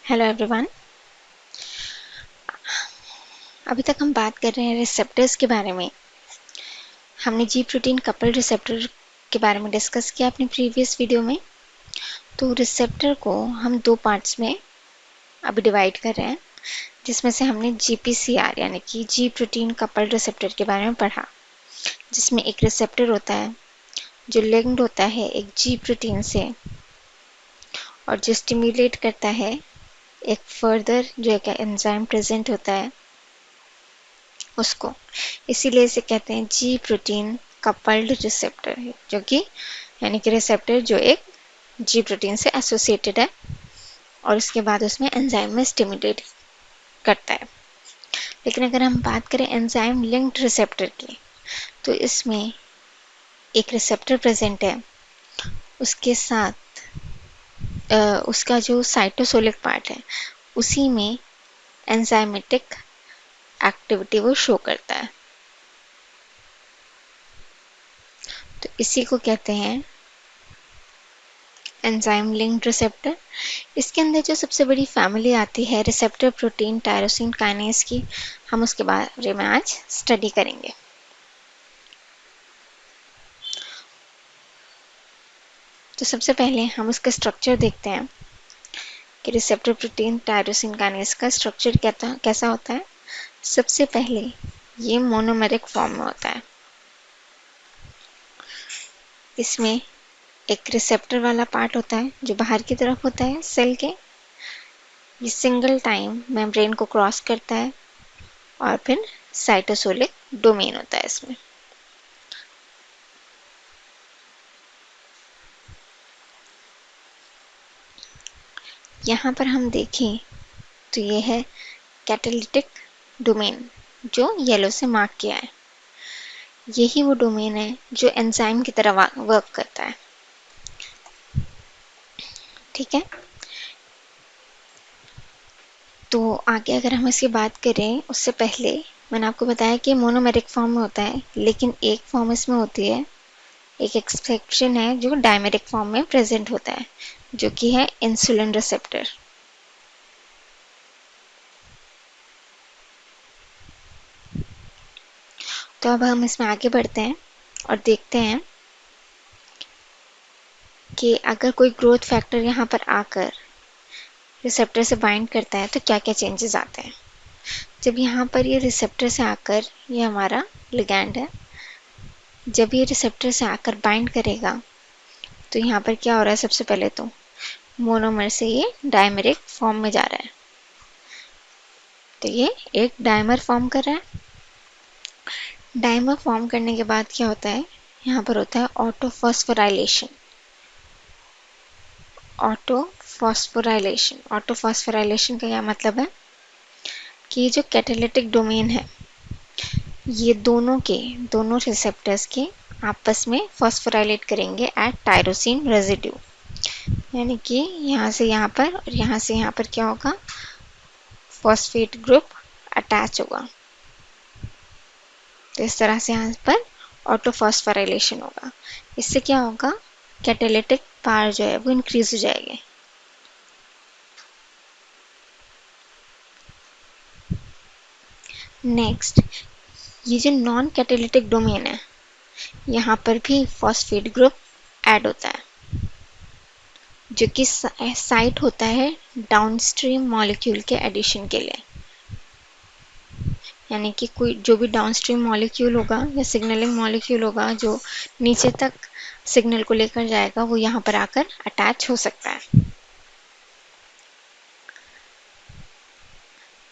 Hello everyone. अभी तक हम बात कर रहे हैं रिसेप्टर्स के बारे में। हमने जी प्रोटीन कपल रिसेप्टर के बारे में डिस्कस किया अपनी प्रीवियस वीडियो में। तो रिसेप्टर को हम दो पार्ट्स में अभी डिवाइड कर रहे हैं, जिसमें से हमने जीपीसीआर यानी कि जी प्रोटीन कपल रिसेप्टर के बारे में पढ़ा, जिसमें एक रिसेप्टर होता है जो लिंक्ड होता है एक जी प्रोटीन से और जो स्टिम्युलेट करता है एक फर्दर जो एक एंजाइम प्रेजेंट होता है उसको। इसीलिए इसे कहते हैं जी प्रोटीन कपल्ड रिसेप्टर, जो कि यानी कि रिसेप्टर जो एक जी प्रोटीन से एसोसिएटेड है और उसके बाद उसमें एंजाइम में स्टिमुलेट करता है। लेकिन अगर हम बात करें एंजाइम लिंक्ड रिसेप्टर की, तो इसमें एक रिसेप्टर प्रेजेंट है, उसके साथ उसका जो साइटोसोलिक पार्ट है उसी में एंजाइमेटिक एक्टिविटी वो शो करता है। तो इसी को कहते हैं एंजाइम लिंक्ड रिसेप्टर। इसके अंदर जो सबसे बड़ी फैमिली आती है रिसेप्टर प्रोटीन टायरोसिन काइनेज की, हम उसके बारे में आज स्टडी करेंगे। तो सबसे पहले हम उसका स्ट्रक्चर देखते हैं कि रिसेप्टर प्रोटीन टायरोसिन काइनेज का स्ट्रक्चर कैसा होता है। सबसे पहले ये मोनोमेरिक फॉर्म में होता है। इसमें एक रिसेप्टर वाला पार्ट होता है जो बाहर की तरफ होता है सेल के। ये सिंगल टाइम मेम्ब्रेन को क्रॉस करता है और फिर साइटोसोलिक डोमेन होता है इसमें। यहाँ पर हम देखें तो ये है कैटालिटिक डोमेन जो येलो से मार्क किया है। यही वो डोमेन है जो एंजाइम की तरह वर्क करता है। ठीक है, तो आगे अगर हम इसकी बात करें उससे पहले मैंने आपको बताया कि मोनोमेरिक फॉर्म में होता है, लेकिन एक फॉर्म इसमें होती है, एक एक्सेप्शन है जो डायमेरिक फॉर्म में प्रेजेंट होता है, जो कि है इंसुलिन रिसेप्टर। तो अब हम इसमें आगे बढ़ते हैं और देखते हैं कि अगर कोई ग्रोथ फैक्टर यहाँ पर आकर रिसेप्टर से बाइंड करता है तो क्या क्या चेंजेस आते हैं। जब यहाँ पर ये रिसेप्टर से आकर, ये हमारा लिगैंड है, जब ये रिसेप्टर से आकर बाइंड करेगा तो यहाँ पर क्या हो रहा है, सबसे पहले तो मोनोमर से ये डायमेरिक फॉर्म में जा रहा है। तो ये एक डायमर फॉर्म कर रहा है। डायमर फॉर्म करने के बाद क्या होता है, यहाँ पर होता है ऑटोफॉस्फोराइलेशन। ऑटोफॉस्फोराइलेशन का क्या मतलब है कि ये जो कैटालिटिक डोमेन है, ये दोनों रिसेप्टर्स के आपस में फॉस्फोराइलेट करेंगे एट टायरोसिन रेजिड्यू। यानी कि यहाँ से यहाँ पर और यहाँ से यहाँ पर क्या होगा, फॉस्फेट ग्रुप अटैच होगा। तो इस तरह से यहाँ पर ऑटोफॉस्फोराइलेशन होगा। इससे क्या होगा, कैटालिटिक पावर जो है वो इंक्रीज हो जाएगी। नेक्स्ट, ये जो नॉन कैटालिटिक डोमेन है, यहाँ पर भी फॉस्फेट ग्रुप ऐड होता है, जो कि साइट होता है डाउनस्ट्रीम मॉलिक्यूल के एडिशन के लिए। यानी कि कोई जो भी डाउनस्ट्रीम मॉलिक्यूल होगा या सिग्नलिंग मॉलिक्यूल होगा जो नीचे तक सिग्नल को लेकर जाएगा, वो यहाँ पर आकर अटैच हो सकता है।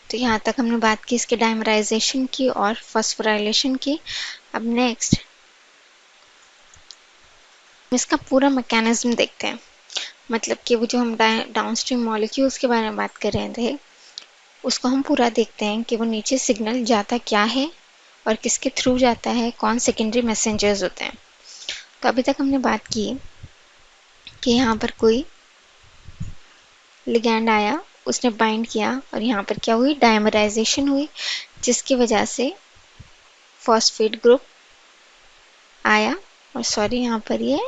तो यहाँ तक हमने बात की इसके डायमराइजेशन की और फॉस्फोराइलेशन की। अब नेक्स्ट इसका पूरा मैकेनिज्म देखते हैं। मतलब कि वो जो हम डाउनस्ट्रीम मॉलिक्यूल्स के बारे में बात कर रहे थे, उसको हम पूरा देखते हैं कि वो नीचे सिग्नल जाता क्या है और किसके थ्रू जाता है, कौन सेकेंडरी मैसेंजर्स होते हैं। तो अभी तक हमने बात की कि यहाँ पर कोई लिगैंड आया, उसने बाइंड किया और यहाँ पर क्या हुई, डायमराइजेशन हुई, जिसकी वजह से फॉस्फेट ग्रुप आया। और सॉरी, यहाँ पर ये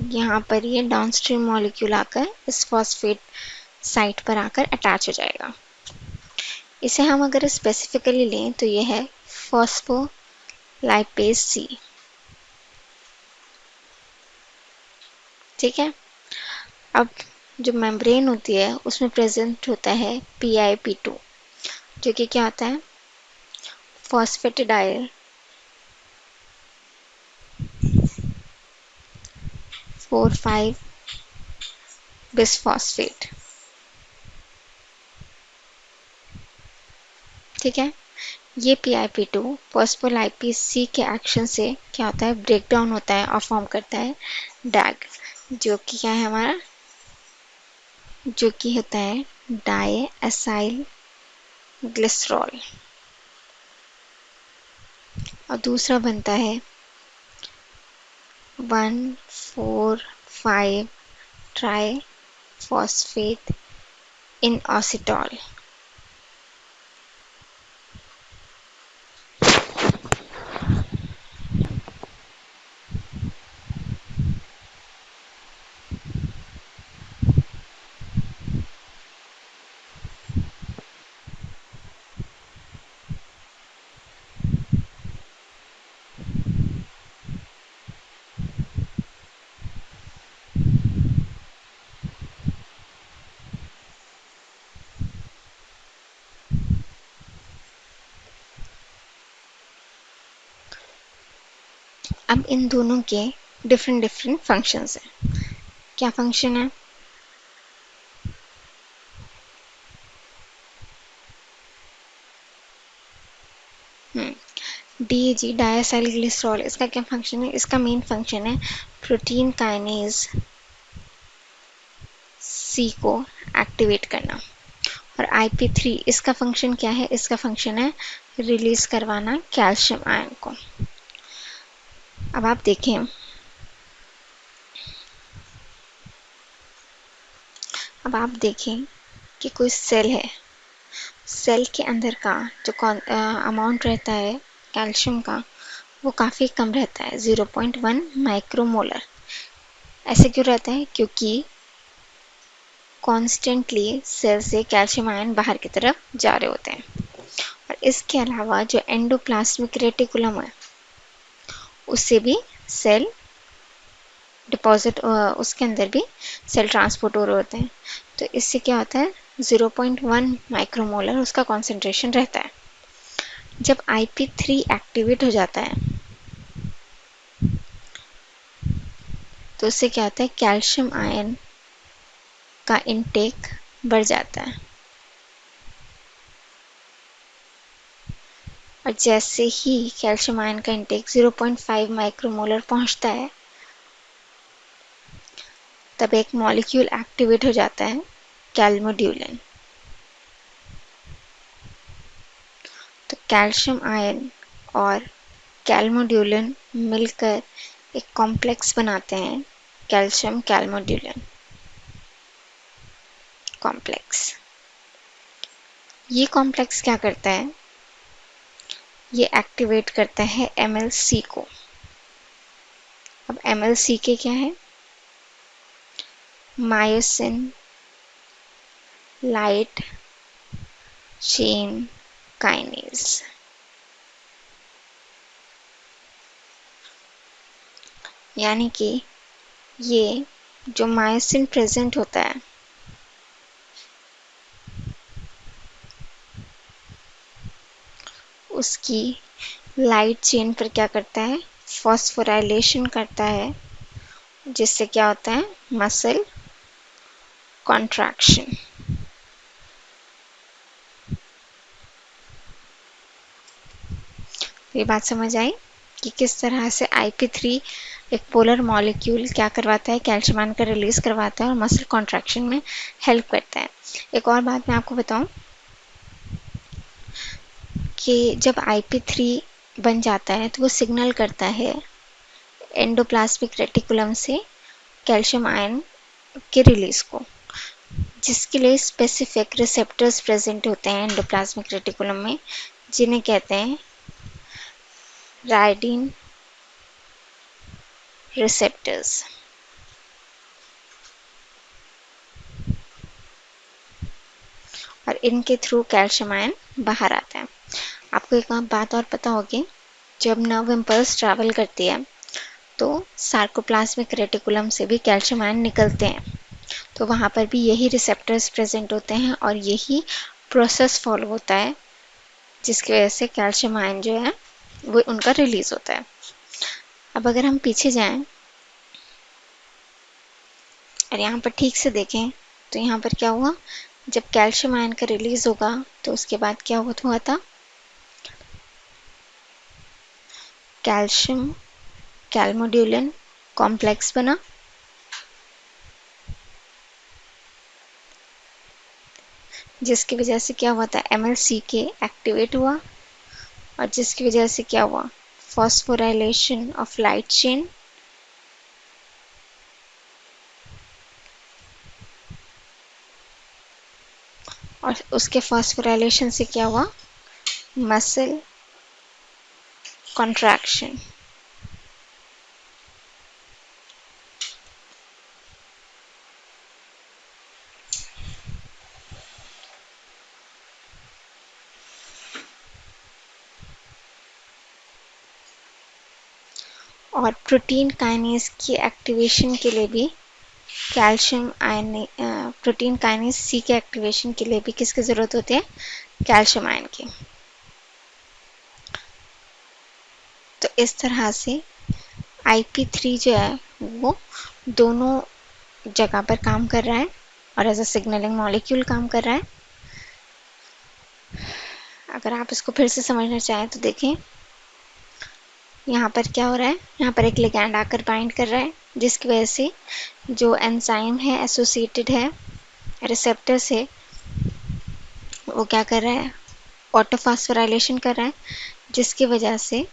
यहाँ पर ये डाउनस्ट्रीम मॉलिक्यूल आकर इस फॉस्फेट साइट पर आकर अटैच हो जाएगा। इसे हम अगर स्पेसिफिकली लें तो ये है फॉस्फोलाइपेज सी। ठीक है। अब जो मेम्ब्रेन होती है उसमें प्रेजेंट होता है PIP2, जो कि क्या होता है, फॉस्फेटिडाइल 4,5 बिसफॉस्फेट। ठीक है। ये PIP2 फॉस्फोलाइपेज सी के एक्शन से क्या होता है, ब्रेक डाउन होता है और फॉर्म करता है डैग, जो कि क्या है हमारा, जो कि होता है डायएसाइल ग्लिसरॉल। और दूसरा बनता है 1,4,5 ट्राई फॉस्फेट इनओसिटॉल। अब इन दोनों के डिफरेंट डिफरेंट फंक्शंस हैं। क्या फंक्शन है? DAG डायसाइल ग्लिसरॉल, इसका क्या फंक्शन है? इसका मेन फंक्शन है प्रोटीन काइनेज C को एक्टिवेट करना। और IP3 इसका फंक्शन क्या है? इसका फंक्शन है रिलीज करवाना कैल्शियम आयन को। अब आप देखें, कि कोई सेल है, सेल के अंदर का जो अमाउंट रहता है कैल्शियम का वो काफ़ी कम रहता है, 0.1 माइक्रोमोलर। ऐसे क्यों रहता है? क्योंकि कॉन्स्टेंटली सेल से कैल्शियम आयन बाहर की तरफ जा रहे होते हैं। और इसके अलावा जो एंडोप्लाज्मिक रेटिकुलम है उससे भी सेल डिपॉजिट, उसके अंदर भी सेल ट्रांसपोर्ट हो रहे होते हैं। तो इससे क्या होता है, 0.1 माइक्रोमोलर उसका कॉन्सेंट्रेशन रहता है। जब IP3 एक्टिवेट हो जाता है तो उससे क्या होता है, कैल्शियम आयन का इनटेक बढ़ जाता है। और जैसे ही कैल्शियम आयन का इनटेक 0.5 माइक्रोमोलर पहुंचता है तब एक मॉलिक्यूल एक्टिवेट हो जाता है, कैल्मोड्यूलिन। तो कैल्शियम आयन और कैल्मोड्यूलिन मिलकर एक कॉम्प्लेक्स बनाते हैं, कैल्शियम कैल्मोड्यूलिन कॉम्प्लेक्स। ये कॉम्प्लेक्स क्या करता है, ये एक्टिवेट करता है MLC को। अब MLC के क्या है, मायोसिन लाइट चेन काइनेज। यानी कि ये जो मायोसिन प्रेजेंट होता है उसकी लाइट चेन पर क्या करता है, फॉस्फोराइलेशन करता है, जिससे क्या होता है, मसल कॉन्ट्रैक्शन। ये बात समझ आई कि किस तरह से IP3 एक पोलर मॉलिक्यूल क्या करवाता है, कैल्शियम आयन का रिलीज करवाता है और मसल कॉन्ट्रैक्शन में हेल्प करता है। एक और बात मैं आपको बताऊं कि जब IP3 बन जाता है तो वो सिग्नल करता है एंडोप्लाज्मिक रेटिकुलम से कैल्शियम आयन के रिलीज को, जिसके लिए स्पेसिफिक रिसेप्टर्स प्रेजेंट होते हैं एंडोप्लाज्मिक रेटिकुलम में, जिन्हें कहते हैं राइडिन रिसेप्टर्स। और इनके थ्रू कैल्शियम आयन बाहर आता है। आपको एक बात और पता होगी, जब नर्व इम्पल्स ट्रैवल करती है तो सार्कोप्लाज्मिक रेटिकुलम से भी कैल्शियम आयन निकलते हैं, तो वहाँ पर भी यही रिसेप्टर्स प्रेजेंट होते हैं और यही प्रोसेस फॉलो होता है, जिसकी वजह से कैल्शियम आयन जो है वो उनका रिलीज होता है। अब अगर हम पीछे जाएं और यहाँ पर ठीक से देखें तो यहाँ पर क्या हुआ, जब कैल्शियम आयन का रिलीज होगा तो उसके बाद क्या हुआ था, कैल्शियम कैल्मोड्यूलिन कॉम्प्लेक्स बना, जिसकी वजह से क्या हुआ था, MLCK एक्टिवेट हुआ और जिसकी वजह से क्या हुआ, फॉस्फोराइलेशन ऑफ लाइट चेन, और उसके फॉस्फोराइलेशन से क्या हुआ, मसल कॉन्ट्रैक्शन। और प्रोटीन काइनेज की एक्टिवेशन के लिए भी calcium ion, protein kinase C के एक्टिवेशन के लिए भी किसकी ज़रूरत होती है, कैल्शियम आयन की। तो इस तरह से IP3 जो है वो दोनों जगह पर काम कर रहा है और एज अ सिग्नलिंग मॉलिक्यूल काम कर रहा है। अगर आप इसको फिर से समझना चाहें तो देखें, यहाँ पर क्या हो रहा है, यहाँ पर एक लिगैंड आकर बाइंड कर रहा है, जिसकी वजह से जो एंजाइम है एसोसिएटेड है रिसेप्टर से, वो क्या कर रहा है, ऑटोफॉस्फोराइलेशन कर रहा है, जिसकी वजह से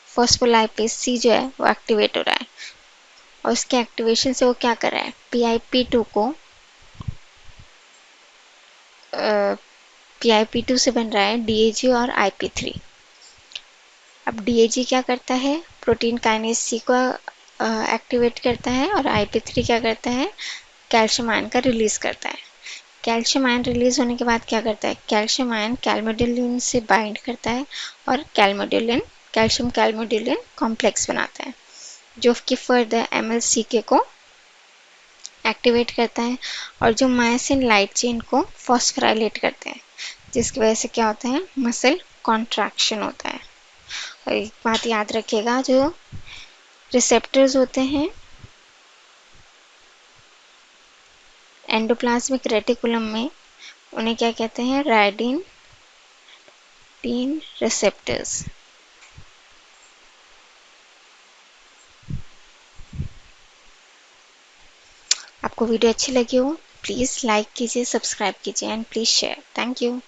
फॉस्फोलाइपेज C जो है वो एक्टिवेट हो रहा है और उसके एक्टिवेशन से वो क्या कर रहा है, PIP2 को PIP2 से बन रहा है DAG और IP3। अब DAG क्या करता है, प्रोटीन काइनेज C को एक्टिवेट करता है और IP3 क्या करता है, कैल्शियम आयन का रिलीज करता है। कैल्शियम आयन रिलीज होने के बाद क्या करता है, कैल्शियम आयन कैल्मोड्यूलिन से बाइंड करता है और कैल्शियम कैल्मोड्यूलिन कॉम्प्लेक्स बनाता है, जो कि फर्दर MLCK को एक्टिवेट करता है और जो मायोसिन लाइट चेन को फॉस्फोराइलेट करते हैं, जिसकी वजह से क्या होता है, मसल कॉन्ट्रैक्शन होता है। और एक बात याद रखिएगा, जो रिसेप्टर्स होते हैं एंडोप्लाज्मिक रेटिकुलम में, उन्हें क्या कहते हैं, राइडिन रिसेप्टर्स। आपको वीडियो अच्छी लगी हो, प्लीज़ लाइक कीजिए, सब्सक्राइब कीजिए and please share. Thank you.